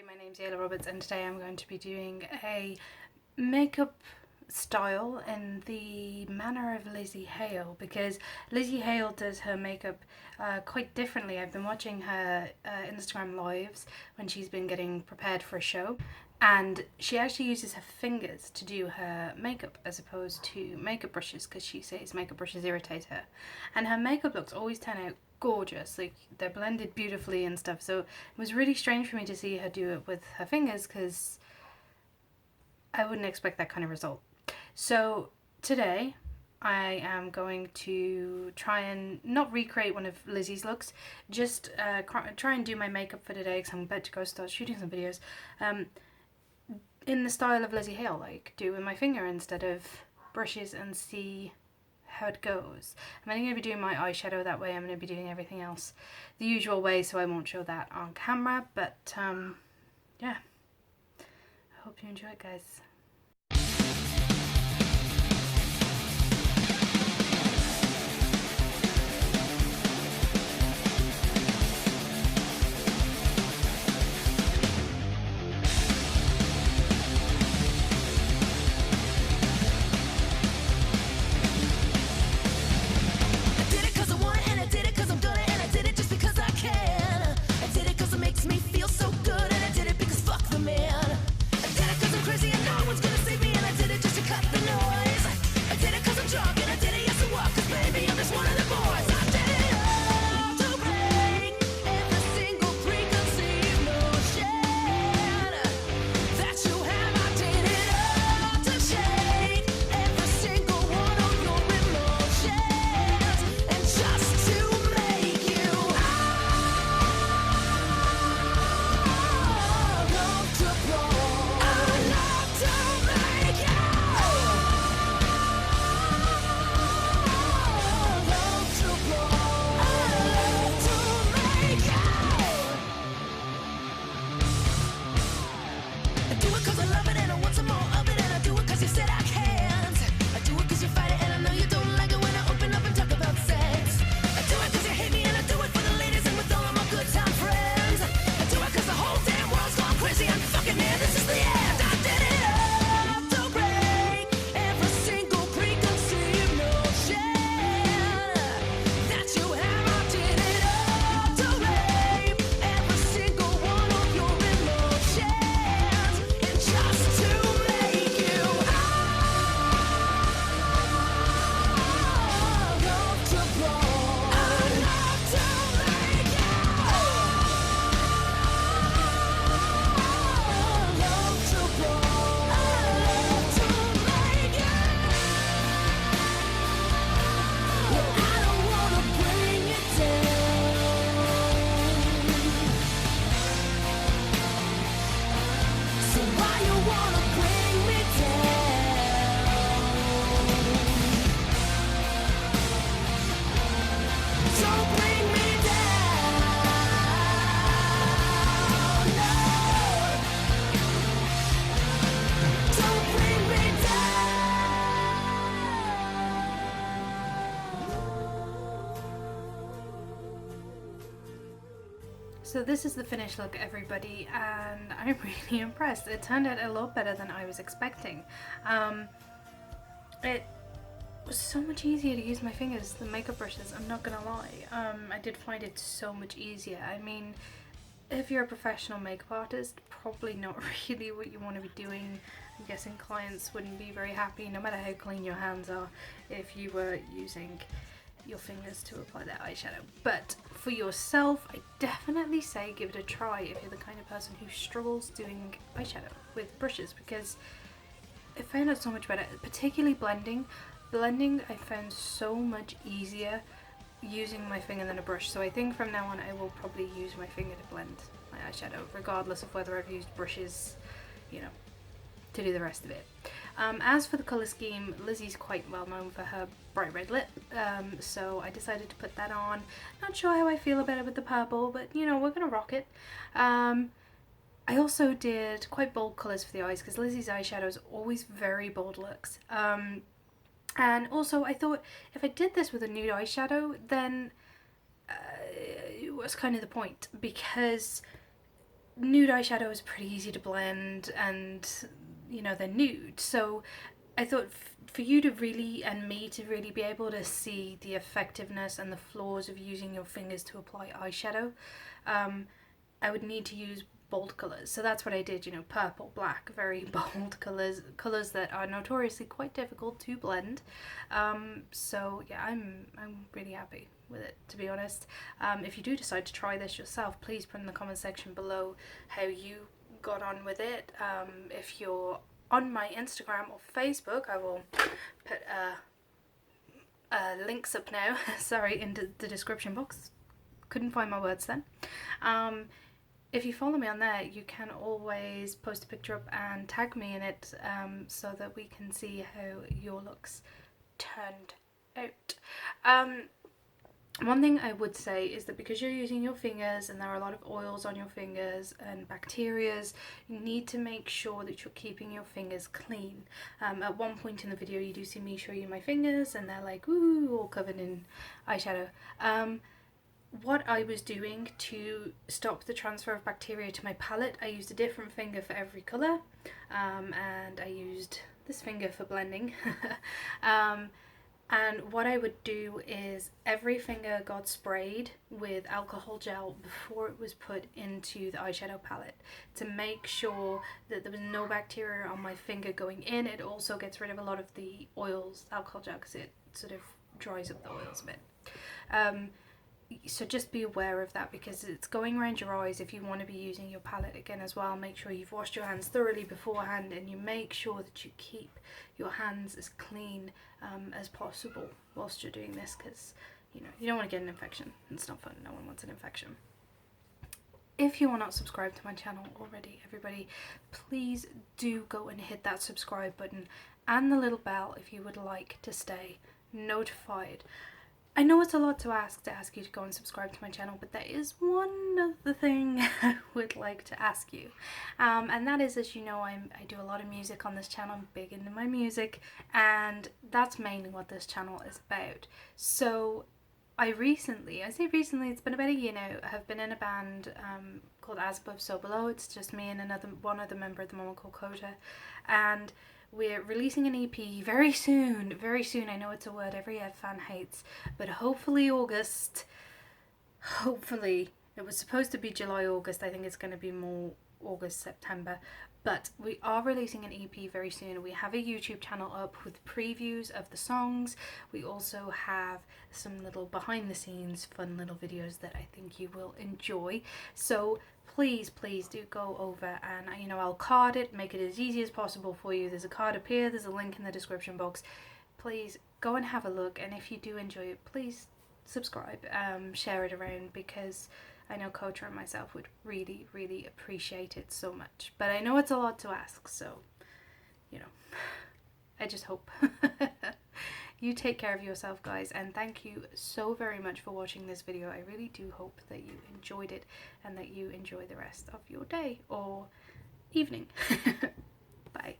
my name's Yayla Roberts and today I'm going to be doing a makeup style in the manner of Lzzy Hale, because Lzzy Hale does her makeup quite differently. I've been watching her Instagram lives when she's been getting prepared for a show, and she actually uses her fingers to do her makeup as opposed to makeup brushes, because she says makeup brushes irritate her, and her makeup looks always turn out gorgeous, like they're blended beautifully and stuff. So it was really strange for me to see her do it with her fingers, because I wouldn't expect that kind of result. So today I am going to try and not recreate one of Lizzy's looks, just try and do my makeup for today, because I'm about to go start shooting some videos in the style of Lzzy Hale, like do it with my finger instead of brushes, and see how it goes. I'm only going to be doing my eyeshadow that way. I'm going to be doing everything else the usual way, so I won't show that on camera, but yeah, I hope you enjoy it, guys. So this is the finished look, everybody, and I'm really impressed. It turned out a lot better than I was expecting. It was so much easier to use my fingers than makeup brushes, I'm not gonna lie. I did find it so much easier. I mean, if you're a professional makeup artist, probably not really what you want to be doing. I'm guessing clients wouldn't be very happy, no matter how clean your hands are, if you were using your fingers to apply that eyeshadow. But for yourself, I definitely say give it a try if you're the kind of person who struggles doing eyeshadow with brushes, because I found it so much better, particularly blending. Blending I found so much easier using my finger than a brush, so I think from now on I will probably use my finger to blend my eyeshadow, regardless of whether I've used brushes, you know, to do the rest of it. As for the colour scheme, Lizzy's quite well known for her bright red lip, so I decided to put that on. Not sure how I feel about it with the purple, but you know, we're gonna rock it. I also did quite bold colours for the eyes, because Lizzy's eyeshadow is always very bold looks. And also I thought if I did this with a nude eyeshadow, then it was kind of the point, because nude eyeshadow is pretty easy to blend, and you know, they're nude, so I thought for you to really, and me to really be able to see the effectiveness and the flaws of using your fingers to apply eyeshadow, I would need to use bold colours. So that's what I did, you know, purple, black, very bold colours that are notoriously quite difficult to blend. So yeah, I'm really happy with it, to be honest. If you do decide to try this yourself, please put in the comment section below how you got on with it. If you're on my Instagram or Facebook, I will put links up now, sorry, into the description box. Couldn't find my words then. If you follow me on there, you can always post a picture up and tag me in it, so that we can see how your looks turned out. One thing I would say is that because you're using your fingers and there are a lot of oils on your fingers and bacterias, you need to make sure that you're keeping your fingers clean. At one point in the video you do see me show you my fingers and they're like, ooh, all covered in eyeshadow. What I was doing to stop the transfer of bacteria to my palette, I used a different finger for every colour, and I used this finger for blending. And what I would do is every finger got sprayed with alcohol gel before it was put into the eyeshadow palette to make sure that there was no bacteria on my finger going in. It also gets rid of a lot of the oils, alcohol gel, because it sort of dries up the oils a bit. So just be aware of that, because it's going around your eyes. If you want to be using your palette again as well, make sure you've washed your hands thoroughly beforehand, and you make sure that you keep your hands as clean as possible whilst you're doing this, because you know, you don't want to get an infection. It's not fun. No one wants an infection. If you are not subscribed to my channel already, everybody, please do go and hit that subscribe button and the little bell if you would like to stay notified. I know it's a lot to ask you to go and subscribe to my channel, but there is one other thing I would like to ask you, and that is, as you know, I do a lot of music on this channel. I'm big into my music, and that's mainly what this channel is about. So I say recently, it's been about a year now, I have been in a band called As Above So Below. It's just me and one other member of the moment called Kota, and we're releasing an EP very soon, very soon. I know it's a word every Ed fan hates, but hopefully August, hopefully. It was supposed to be July, August. I think it's going to be more August, September. But we are releasing an EP very soon. We have a YouTube channel up with previews of the songs. We also have some little behind the scenes fun little videos that I think you will enjoy. So please do go over, and you know, I'll card it, make it as easy as possible for you. There's a card up here, there's a link in the description box. Please go and have a look, and if you do enjoy it, please subscribe, share it around, because I know Kota and myself would really appreciate it so much. But I know it's a lot to ask, so you know, I just hope. You take care of yourself, guys, and thank you so very much for watching this video. I really do hope that you enjoyed it and that you enjoy the rest of your day or evening. Bye.